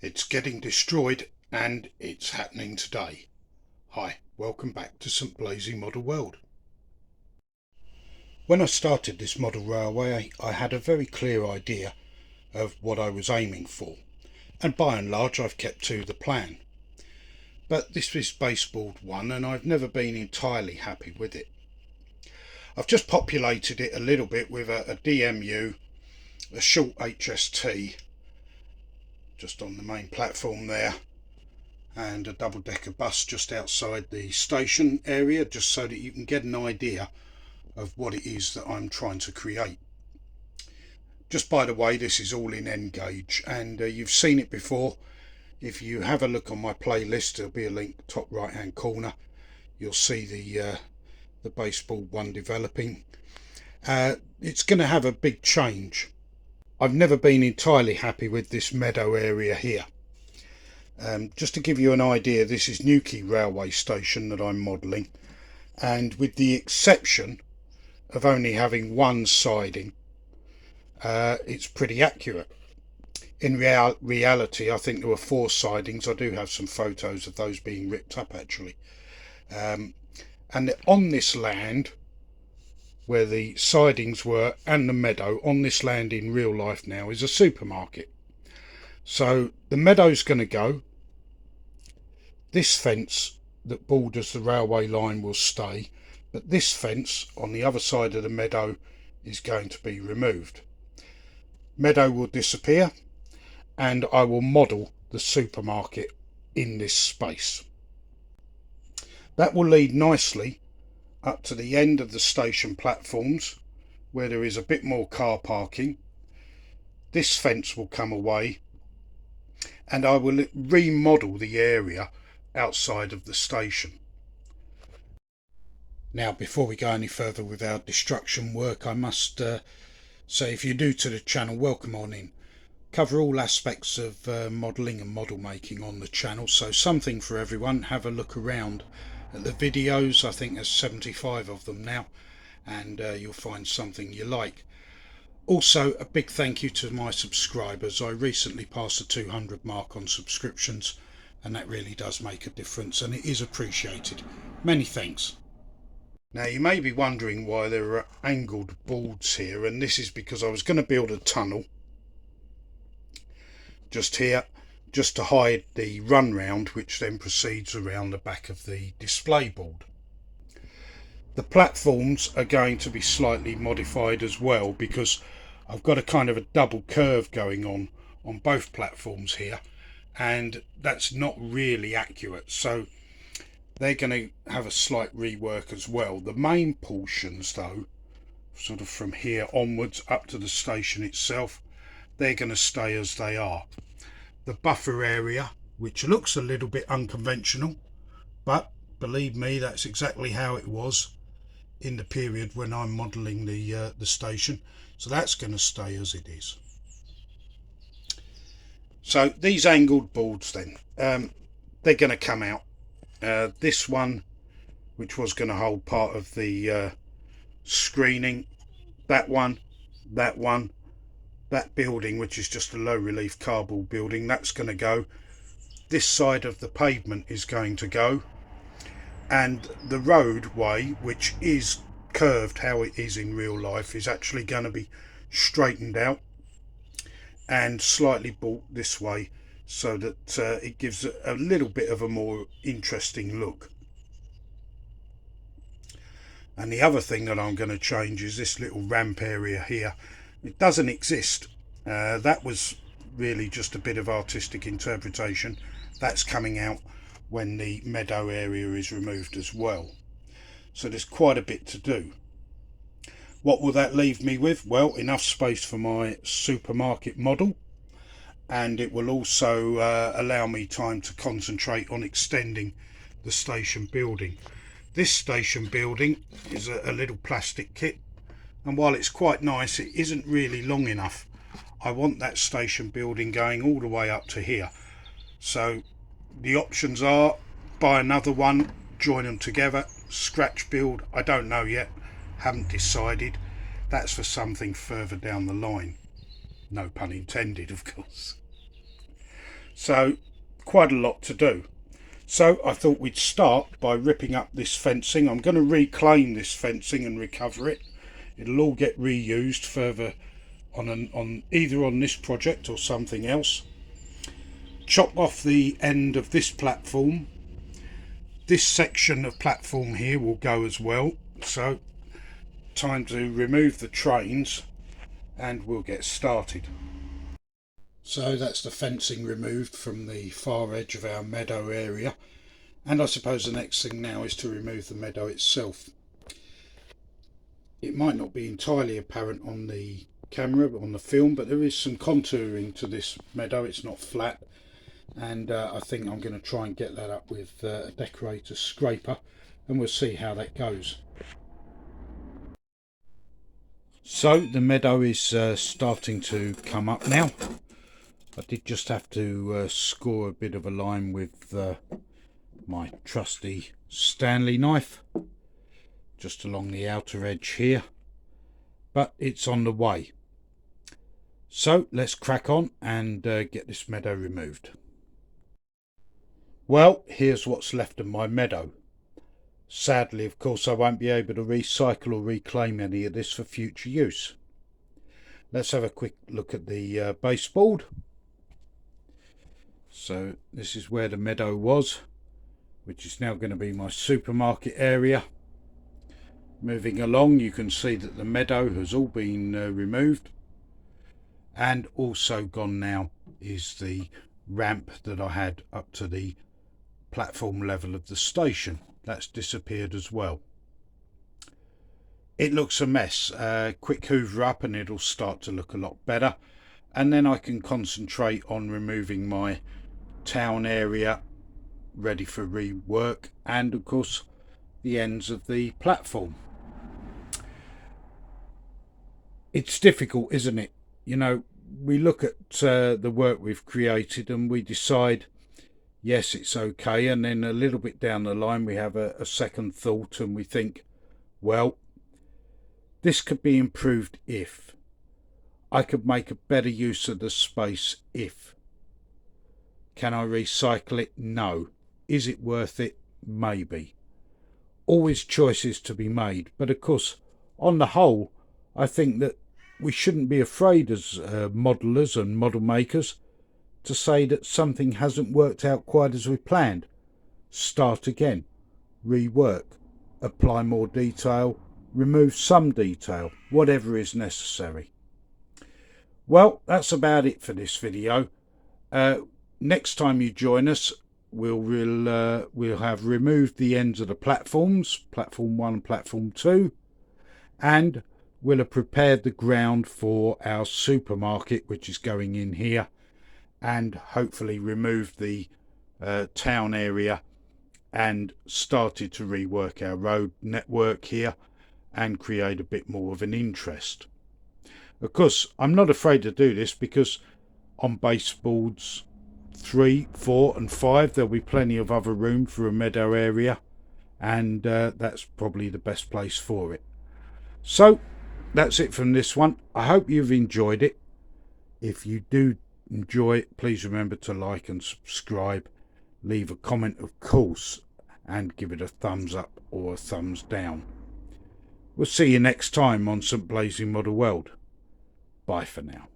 It's getting destroyed and it's happening today. Hi, welcome back to St Blazey Model World. When I started this model railway, I had a very clear idea of what I was aiming for, and by and large I've kept to the plan. But this is baseboard 1 and I've never been entirely happy with it. I've just populated it a little bit with a DMU, a short HST, just on the main platform there, and a double-decker bus just outside the station area, just so that you can get an idea of what it is that I'm trying to create. Just by the way, this is all in N gauge, and you've seen it before. If you have a look on my playlist, there'll be a link top right hand corner. You'll see the baseboard 1 developing. It's going to have a big change. I've never been entirely happy with this meadow area here. Just to give you an idea, this is Newquay railway station that I'm modelling, and with the exception of only having one siding, it's pretty accurate. In reality, I think there were 4 sidings. I do have some photos of those being ripped up actually. And on this land, where the sidings were and the meadow, on this land in real life now is a supermarket. So the meadow's going to go. This fence that borders the railway line will stay, but this fence on the other side of the meadow is going to be removed. Meadow will disappear, and I will model the supermarket in this space. That will lead nicely up to the end of the station platforms, where there is a bit more car parking. This fence will come away, and I will remodel the area outside of the station. Now, before we go any further with our destruction work, I must say, if you're new to the channel, welcome on in. Cover all aspects of modelling and model making on the channel, so something for everyone. Have a look around at the videos. I think there's 75 of them now, and you'll find something you like. Also, a big thank you to my subscribers. I recently passed the 200 mark on subscriptions, and that really does make a difference, and it is appreciated. Many thanks. Now, you may be wondering why there are angled boards here, and this is because I was going to build a tunnel just here, just to hide the run round, which then proceeds around the back of the display board. The platforms are going to be slightly modified as well, because I've got a kind of a double curve going on both platforms here, and that's not really accurate, so they're going to have a slight rework as well. The main portions though, sort of from here onwards up to the station itself, they're going to stay as they are. The buffer area, which looks a little bit unconventional, but believe me, that's exactly how it was in the period when I'm modelling the station, so that's going to stay as it is. So these angled boards then, they're going to come out. This one, which was going to hold part of the screening, that one, that building, which is just a low relief cardboard building, that's going to go. This side of the pavement is going to go, and the roadway, which is curved how it is in real life, is actually going to be straightened out and slightly brought this way, so that it gives a little bit of a more interesting look. And the other thing that I'm going to change is this little ramp area here. It doesn't exist. That was really just a bit of artistic interpretation. That's coming out when the meadow area is removed as well. So there's quite a bit to do. What will that leave me with? Well, enough space for my supermarket model, and it will also allow me time to concentrate on extending the station building. This station building is a little plastic kit, and while it's quite nice, it isn't really long enough. I want that station building going all the way up to here. So the options are buy another one, join them together, scratch build, I don't know yet, haven't decided. That's for something further down the line. No pun intended, of course. So quite a lot to do. So I thought we'd start by ripping up this fencing. I'm going to reclaim this fencing and recover it. It'll all get reused further on either on this project or something else. Chop off the end of this platform. This section of platform here will go as well. So time to remove the trains and we'll get started. So that's the fencing removed from the far edge of our meadow area, and I suppose the next thing now is to remove the meadow itself. It might not be entirely apparent on the camera, on the film, but there is some contouring to this meadow. It's not flat, and I think I'm going to try and get that up with a decorator scraper, and we'll see how that goes. So the meadow is starting to come up now. I did just have to score a bit of a line with my trusty Stanley knife, just along the outer edge here, but it's on the way. So let's crack on and get this meadow removed. Well, here's what's left of my meadow. Sadly, of course, I won't be able to recycle or reclaim any of this for future use. Let's have a quick look at the baseboard. So this is where the meadow was, which is now going to be my supermarket area. Moving along, you can see that the meadow has all been removed, and also gone now is the ramp that I had up to the platform level of the station. That's disappeared as well. It looks a mess. Quick hoover up and it'll start to look a lot better, and then I can concentrate on removing my town area ready for rework, and of course the ends of the platform. It's difficult, isn't it? You know, we look at the work we've created and we decide yes, it's okay, and then a little bit down the line we have a second thought and we think, well, this could be improved if I could make a better use of the space. If can I recycle it? No. Is it worth it? Maybe. Always choices to be made, but of course on the whole I think that we shouldn't be afraid as modelers and model makers to say that something hasn't worked out quite as we planned. Start again, rework, apply more detail, remove some detail, whatever is necessary. Well, that's about it for this video. Next time you join us, we'll have removed the ends of the platforms, platform 1 and platform 2, and we'll have prepared the ground for our supermarket, which is going in here, and hopefully removed the town area and started to rework our road network here and create a bit more of an interest. Of course, I'm not afraid to do this because on baseboards 3, 4 and 5 there'll be plenty of other room for a meadow area, and that's probably the best place for it. So that's it from this one. I hope you've enjoyed it. If you do enjoy it, please remember to like and subscribe, leave a comment of course, and give it a thumbs up or a thumbs down. We'll see you next time on St Blazey Model World. Bye for now.